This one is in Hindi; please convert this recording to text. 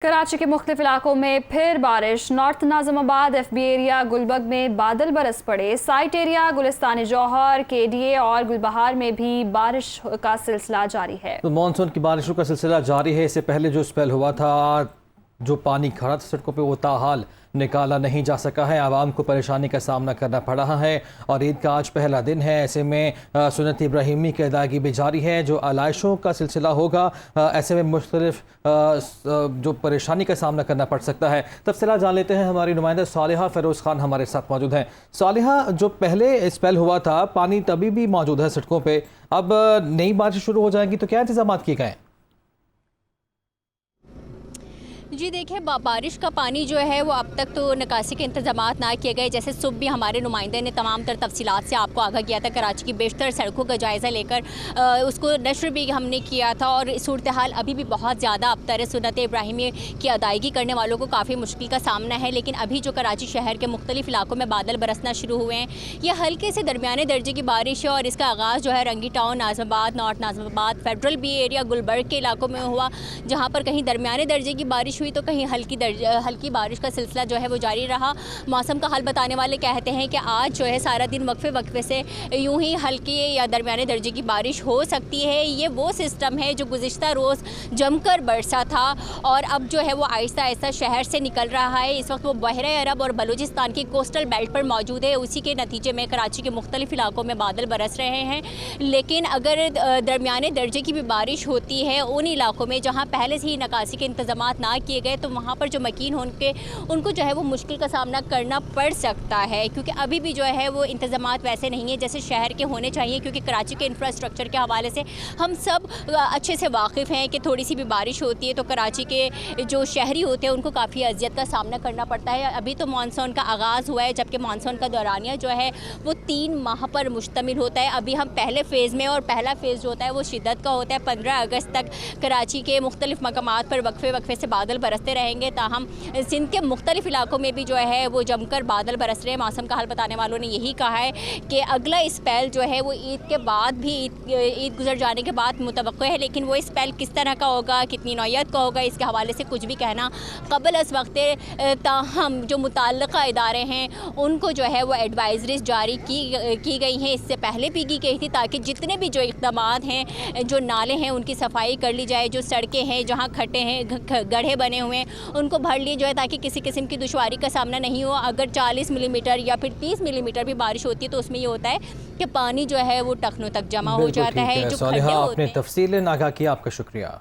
कराची के मुख्तलिफ इलाकों में फिर बारिश। North Nazimabad, FB area, Gulberg में बादल बरस पड़े। Site area, Gulistan Jauhar, KDA और गुलबहार में भी बारिश का सिलसिला जारी है। तो मानसून की बारिशों का सिलसिला जारी है। इससे पहले जो स्पेल हुआ था, जो पानी खड़ा था सड़कों पे, वो ताहाल निकाला नहीं जा सका है। आवाम को परेशानी का सामना करना पड़ रहा है और ईद का आज पहला दिन है। ऐसे में सुन्नत इब्राहिमी की अदायगी भी जारी है। जो आलाइशों का सिलसिला होगा, ऐसे में मुख्तलिफ जो परेशानी का सामना करना पड़ सकता है। तफसीलात जान लेते हैं। हमारी नुमाइंदा सालिहा फ़िरोज़ खान हमारे साथ मौजूद हैं। सालिहा, जो पहले स्पेल हुआ था, पानी तभी भी मौजूद है सड़कों पर, अब नई बारिश शुरू हो जाएंगी तो क्या इंतजाम किए गए? जी देखिए, बारिश का पानी जो है वो अब तक तो निकासी के इंतजामात ना किए गए। जैसे सुबह भी हमारे नुमाइंदे ने तमाम तर तफसीलात से आपको आगाह किया था। कराची की बेशतर सड़कों का जायज़ा लेकर उसको नशर भी हमने किया था और सूरत हाल अभी भी बहुत ज़्यादा अबतर है। सुन्नत इब्राहिमी की अदायगी करने वालों को काफ़ी मुश्किल का सामना है। लेकिन अभी जो कराची शहर के मुख्तलिफ इलाकों में बादल बरसना शुरू हुए हैं, ये हल्के से दरमियाने दर्जे की बारिश है और इसका आगाज़ जो है Orangi town, Nazimabad, north Nazimabad, federal B area, Gulberg के इलाकों में हुआ, जहाँ पर कहीं दरमियाने दर्जे की बारिश हुई तो कहीं हल्की बारिश का सिलसिला जो है वो जारी रहा। मौसम का हाल बताने वाले कहते हैं कि आज जो है सारा दिन वक्फे से यूं ही हल्की या दरमियाने दर्जे की बारिश हो सकती है। ये वो सिस्टम है जो गुज़िश्ता रोज़ जमकर बरसा था और अब जो है वो आहिस्ता आहिस्ता शहर से निकल रहा है। इस वक्त वो बहरे अरब और बलूचिस्तान की कोस्टल बेल्ट पर मौजूद है। उसी के नतीजे में कराची के मुख्तलिफ इलाकों में बादल बरस रहे हैं। लेकिन अगर दरमियाने दर्जे की भी बारिश होती है उन इलाकों में जहाँ पहले से ही निकासी के इंतजामात ना किए गए, तो वहाँ पर जो मकीन होंगे उनको जो है वो मुश्किल का सामना करना पड़ सकता है, क्योंकि अभी भी जो है वो इंतजामात वैसे नहीं है जैसे शहर के होने चाहिए। क्योंकि कराची के इंफ्रास्ट्रक्चर के हवाले से हम सब अच्छे से वाकिफ़ हैं कि थोड़ी सी भी बारिश होती है तो कराची के जो शहरी होते हैं उनको काफ़ी अजियत का सामना करना पड़ता है। अभी तो मानसून का आगाज़ हुआ है, जबकि मानसून का दौरानिया जो है वो 3 माह पर मुश्तमिल होता है। अभी हम पहले फ़ेज़ में और पहला फ़ेज़ जो होता है वो शिद्दत का होता है। 15 अगस्त तक कराची के मुख्तलिफ मकामात पर वक्फे से बादल बरसते रहेंगे। ताहम सिंध के मुख्तलिफ इलाकों में भी जो है वो जमकर बादल बरस रहे हैं। मौसम का हाल बताने वालों ने यही कहा है कि अगला स्पेल जो है वो ईद के बाद भी, ईद गुजर जाने के बाद मुतवक्को है। लेकिन वो स्पेल किस तरह का होगा, कितनी नौयत का होगा, इसके हवाले से कुछ भी कहना कबल अस वक्त। ताहम जो मुतल्लिक़ा इदारे हैं उनको जो है वो एडवाइजरीज जारी की गई हैं, इससे पहले भी की गई थी, ताकि जितने भी जो इक़दामात हैं, जो नाले हैं उनकी सफाई कर ली जाए, जो सड़कें हैं जहाँ खड्डे हैं, गड्ढे बने हुए हैं उनको भर लिए जो है, ताकि किसी किस्म की दुश्वारी का सामना नहीं हो। अगर 40 मिलीमीटर या फिर 30 मिलीमीटर भी बारिश होती है तो उसमें ये होता है कि पानी जो है वो टखनों तक जमा हो जाता है। जो खड्डे होते हैं। आपने तफसीलन आगाह किया, आपका शुक्रिया।